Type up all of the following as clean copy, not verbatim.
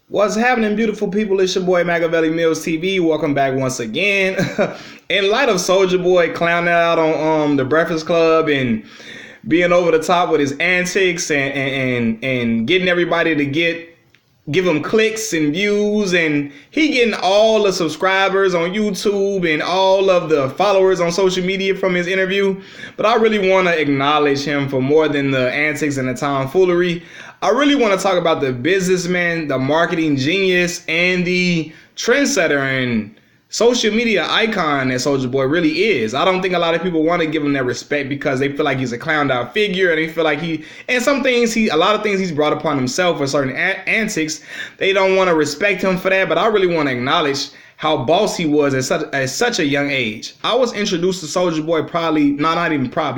What's happening, beautiful people? It's your boy Machiavelli Mills TV. Welcome back once again. In light of Soulja Boy clowning out on the Breakfast Club and being over the top with his antics and getting everybody to give him clicks and views, and he getting all the subscribers on YouTube and all of the followers on social media from his interview. But I really want to acknowledge him for more than the antics and the tomfoolery. I really want to talk about the businessman, the marketing genius, and the trendsetter and social media icon that Soulja Boy really is. I don't think a lot of people want to give him that respect because they feel like he's a clowned out figure, and they feel like a lot of things he's brought upon himself for certain antics, they don't want to respect him for that. But I really want to acknowledge how boss he was at such a young age. I was introduced to Soulja Boy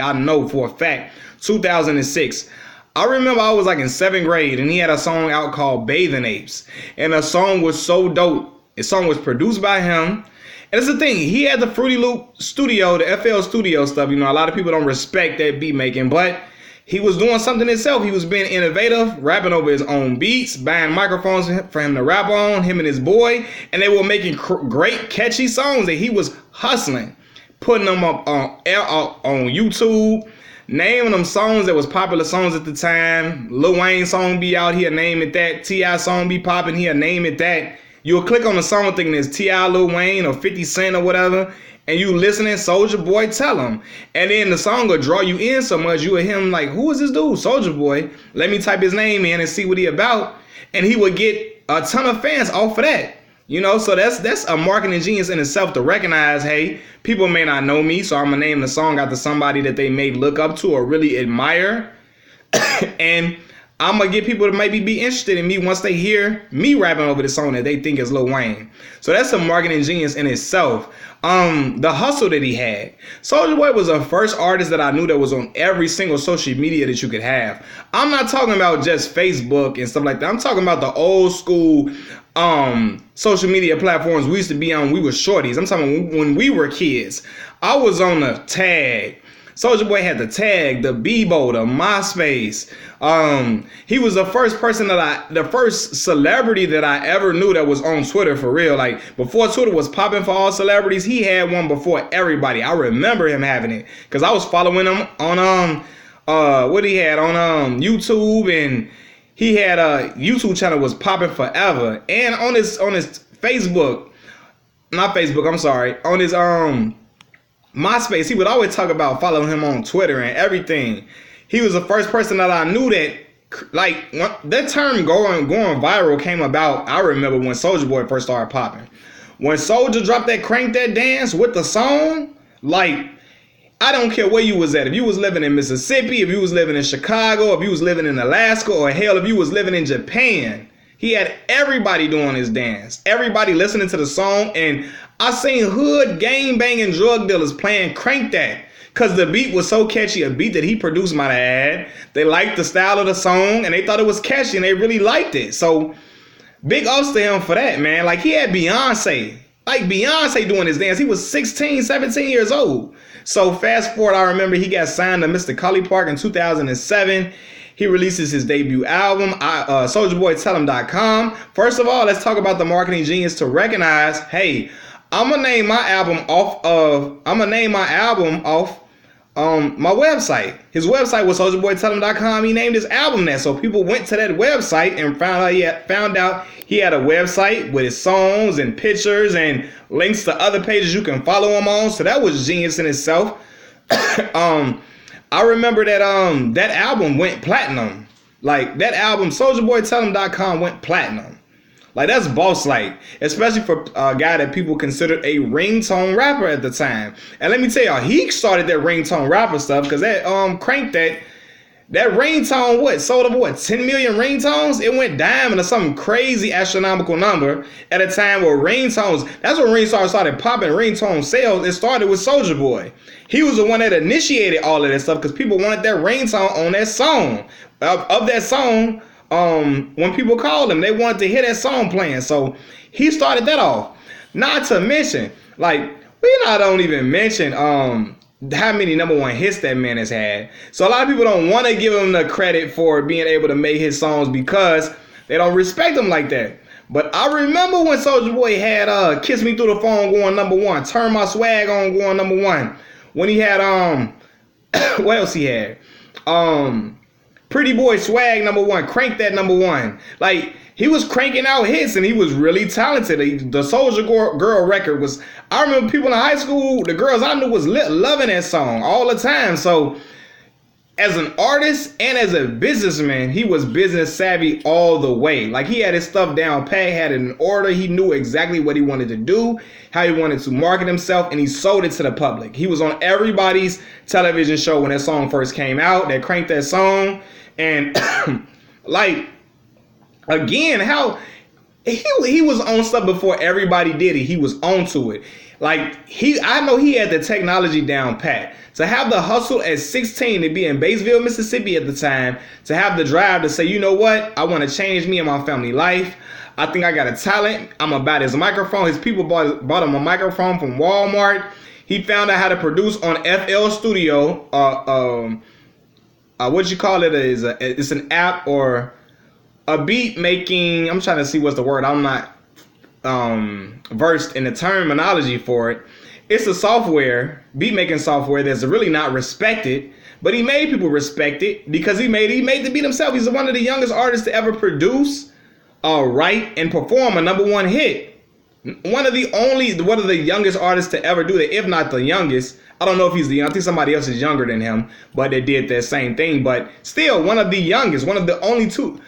I know for a fact, 2006. I remember I was like in 7th grade and he had a song out called Bathing Apes. And the song was so dope. The song was produced by him. And it's the thing, he had the Fruity Loop studio, the FL studio stuff. You know, a lot of people don't respect that beat making, but he was doing something himself. He was being innovative, rapping over his own beats, buying microphones for him to rap on, him and his boy. And they were making great, catchy songs that he was hustling, putting them up on YouTube, naming them songs that was popular songs at the time. Lil Wayne song be out here, name it that. T.I. song be popping here, name it that. You'll click on the song thinking it's T.I., Lil Wayne, or 50 Cent or whatever, and you listening, Soulja Boy, tell him. And then the song will draw you in so much, you will hear him like, who is this dude? Soulja Boy. Let me type his name in and see what he about. And he would get a ton of fans off of that. You know, so that's a marketing genius in itself to recognize, hey, people may not know me, so I'm going to name the song after somebody that they may look up to or really admire. And I'm going to get people to maybe be interested in me once they hear me rapping over the song that they think is Lil Wayne. So that's a marketing genius in itself. The hustle that he had. Soulja Boy was the first artist that I knew that was on every single social media that you could have. I'm not talking about just Facebook and stuff like that. I'm talking about the old school social media platforms we used to be on. We were shorties. I'm talking when we were kids. I was on the Tag. Soulja Boy had the Tag, the Bebo, the MySpace. He was the first celebrity that I ever knew that was on Twitter for real. Like before Twitter was popping for all celebrities, he had one before everybody. I remember him having it because I was following him on what he had on YouTube, and he had a YouTube channel was popping forever. And on his Facebook, not Facebook, I'm sorry, on his MySpace, he would always talk about following him on Twitter and everything. He was the first person that I knew that, like, that term going viral came about. I remember when Soulja Boy first started popping. When Soulja dropped that Crank That Dance with the song, like, I don't care where you was at. If you was living in Mississippi, if you was living in Chicago, if you was living in Alaska, or hell, if you was living in Japan, he had everybody doing his dance. Everybody listening to the song, and I seen hood gang banging drug dealers playing Crank That because the beat was so catchy, a beat that he produced might add. They liked the style of the song and they thought it was catchy and they really liked it. So big ups to him for that, man. Like he had Beyonce doing his dance. He was 16, 17 years old. So fast forward, I remember he got signed to Mr. Cully Park in 2007. He releases his debut album, SouljaBoyTellHim.com. First of all, let's talk about the marketing genius to recognize, hey, I'm gonna name my album off my website. His website was SouljaBoyTellHim.com. He named his album that, so people went to that website and found out he had a website with his songs and pictures and links to other pages you can follow him on. So that was genius in itself. I remember that that album went platinum. Like that album, SouljaBoyTellHim.com went platinum. Like that's boss like, especially for a guy that people considered a ringtone rapper at the time. And let me tell y'all, he started that ringtone rapper stuff because that Crank that ringtone sold over 10 million ringtones? It went diamond or some crazy astronomical number at a time where ringtones, that's when ringtones started popping ringtone sales. It started with Soulja Boy. He was the one that initiated all of that stuff because people wanted that ringtone on that song. Of that song, when people called him, they wanted to hear that song playing. So he started that off. Not to mention, like, don't even mention how many #1 hits that man has had. So a lot of people don't want to give him the credit for being able to make his songs because they don't respect him like that. But I remember when Soulja Boy had Kiss Me Through the Phone going #1, Turn My Swag On going #1. When he had what else he had? Pretty Boy Swag #1, Crank That #1. Like, he was cranking out hits and he was really talented. The Soulja Girl record was, I remember people in high school, the girls I knew was loving that song all the time. So as an artist and as a businessman, he was business savvy all the way. Like, he had his stuff down pat, had it in order. He knew exactly what he wanted to do, how he wanted to market himself, and he sold it to the public. He was on everybody's television show when that song first came out. They cranked that song. And like, again, how he was on stuff before everybody did it. He was on to it. Like, I know he had the technology down pat. To have the hustle at 16 to be in Batesville, Mississippi at the time, to have the drive to say, you know what, I want to change me and my family life. I think I got a talent. I'm about his microphone. His people bought him a microphone from Walmart. He found out how to produce on FL Studio. What you call it is it's an app or a beat making. I'm trying to see what's the word. I'm not versed in the terminology for it. It's a software, beat making software that's really not respected, but he made people respect it because he made the beat himself. He's one of the youngest artists to ever produce, write, and perform a #1 hit. One of the youngest artists to ever do that, if not the youngest. I don't know if he's the youngest. I think somebody else is younger than him, but they did that same thing. But still, one of the youngest, one of the only two,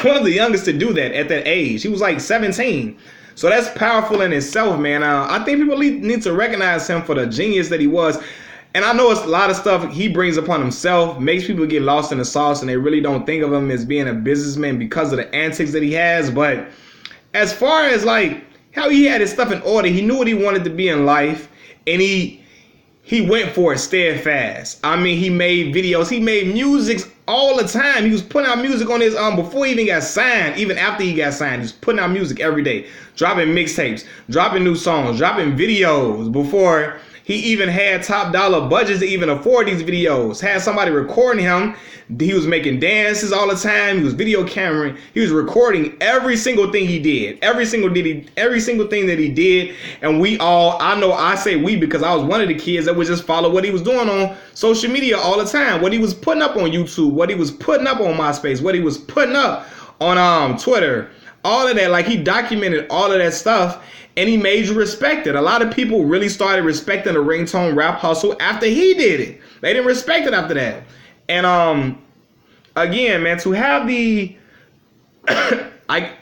one of the youngest to do that at that age. He was like 17. So that's powerful in itself, man. I think people need to recognize him for the genius that he was. And I know it's a lot of stuff he brings upon himself, makes people get lost in the sauce, and they really don't think of him as being a businessman because of the antics that he has. But as far as like how he had his stuff in order, he knew what he wanted to be in life, and he went for it steadfast. I mean, he made videos, he made music all the time. He was putting out music on his before he even got signed, even after he got signed, he was putting out music every day, dropping mixtapes, dropping new songs, dropping videos before he even had top dollar budgets to even afford these videos. Had somebody recording him. He was making dances all the time. He was video cameraing. He was recording every single thing he did. Every single thing that he did. And I say we because I was one of the kids that would just follow what he was doing on social media all the time. What he was putting up on YouTube, what he was putting up on MySpace, what he was putting up on Twitter. All of that, like, he documented all of that stuff, and he made you respect it. A lot of people really started respecting the ringtone rap hustle after he did it. They didn't respect it after that. And again, man, to have the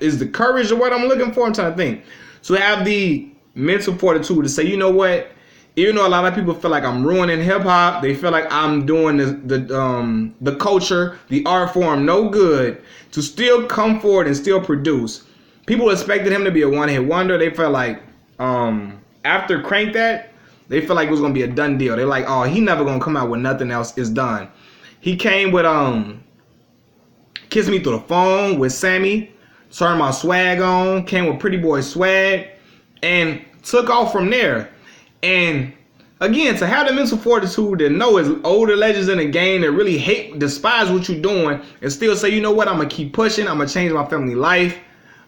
is the courage the word I'm looking for? I'm trying to think. To have the mental fortitude to say, you know what? Even though a lot of people feel like I'm ruining hip hop, they feel like I'm doing the culture, the art form no good, to still come forward and still produce. People expected him to be a one-hit wonder. They felt like after Crank That, they felt like it was gonna be a done deal. They're like, oh, he never gonna come out with nothing else. It's done. He came with Kiss Me Through the Phone with Sammy, Turn My Swag On, came with Pretty Boy Swag, and took off from there. And again, to have the mental fortitude to know as older legends in the game that really despise what you're doing and still say, you know what, I'm going to keep pushing. I'm going to change my family life.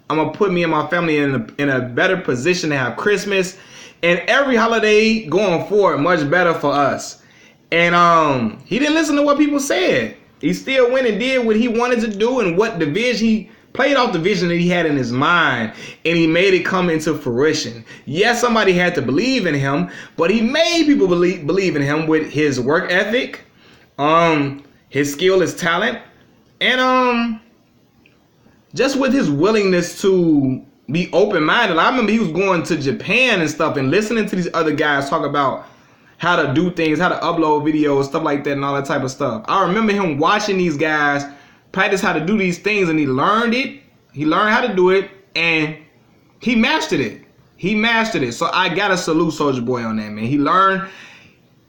I'm going to put me and my family in a better position to have Christmas and every holiday going forward much better for us. And he didn't listen to what people said. He still went and did what he wanted to do and what the vision he played off the vision that he had in his mind, and he made it come into fruition. Yes, somebody had to believe in him, but he made people believe in him with his work ethic, his skill, his talent, and just with his willingness to be open-minded. I remember he was going to Japan and stuff and listening to these other guys talk about how to do things, how to upload videos, stuff like that, and all that type of stuff. I remember him watching these guys practice how to do these things, and he learned it. He learned how to do it, and he mastered it. He mastered it. So I gotta salute Soulja Boy on that, man.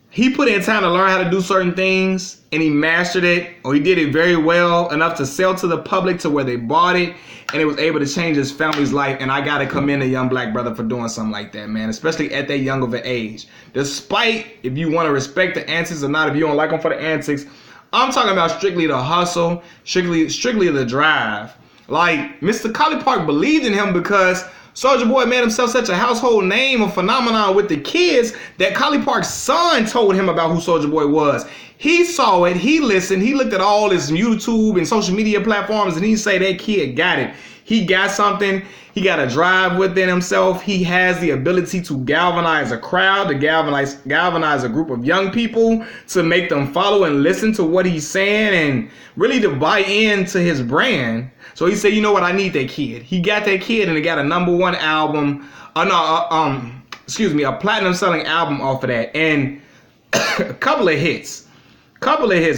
He put in time to learn how to do certain things, and he mastered it, or he did it very well enough to sell to the public to where they bought it, and it was able to change his family's life. And I gotta commend a young black brother for doing something like that, man, especially at that young of an age. Despite if you want to respect the antics or not, if you don't like them for the antics, I'm talking about strictly the hustle, strictly the drive. Like, Mr. Collie Park believed in him because Soulja Boy made himself such a household name, a phenomenon with the kids, that Collie Park's son told him about who Soulja Boy was. He saw it, he listened, he looked at all his YouTube and social media platforms, and he say that kid got it. He got something. He got a drive within himself. He has the ability to galvanize a crowd, to galvanize a group of young people, to make them follow and listen to what he's saying, and really to buy into his brand. So he said, you know what, I need that kid. He got that kid, and he got a #1 album, a platinum selling album off of that, and a couple of hits,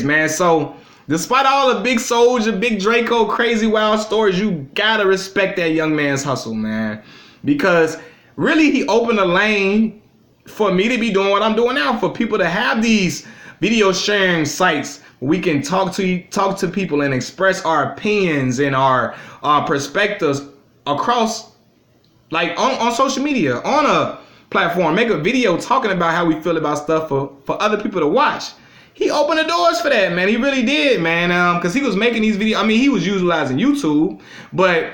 man. So despite all the big Soulja, big Draco, crazy wild stories, you gotta respect that young man's hustle, man. Because really, he opened a lane for me to be doing what I'm doing now, for people to have these video sharing sites where we can talk to people and express our opinions and our perspectives across, like on social media, on a platform, make a video talking about how we feel about stuff for other people to watch. He opened the doors for that, man. He really did, man. Because he was making these videos. I mean, he was utilizing YouTube, but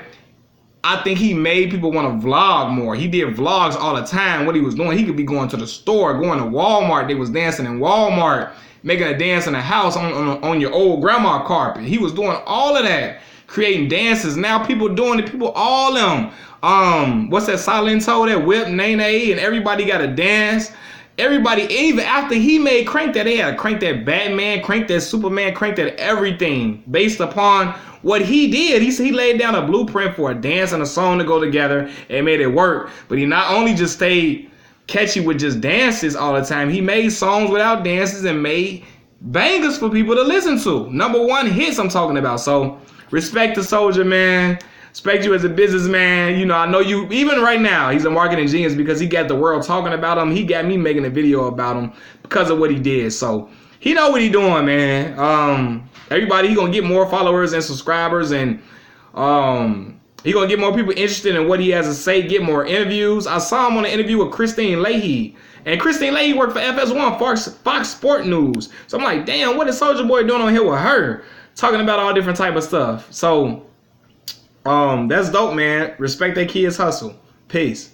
I think he made people want to vlog more. He did vlogs all the time. What he was doing, he could be going to the store, going to Walmart. They was dancing in Walmart, making a dance in the house on your old grandma carpet. He was doing all of that, creating dances. Now people doing it. People all them. What's that Silento, that Whip, Nene, and everybody got to dance. Everybody, even after he made Crank That, they had to crank that Batman, crank that Superman, crank that everything based upon what he did. He laid down a blueprint for a dance and a song to go together and made it work. But he not only just stayed catchy with just dances all the time, he made songs without dances and made bangers for people to listen to. #1 hits I'm talking about. So respect to Soulja, man. Respect you as a businessman. You know, I know you, even right now, he's a marketing genius because he got the world talking about him. He got me making a video about him because of what he did. So he know what he doing, man. Everybody, he gonna get more followers and subscribers, and he gonna get more people interested in what he has to say, get more interviews. I saw him on an interview with Christine Leahy, and Christine Leahy worked for FS1, Fox Sport News. So I'm like, damn, what is Soulja Boy doing on here with her? Talking about all different type of stuff. So that's dope, man. Respect that kid's hustle. Peace.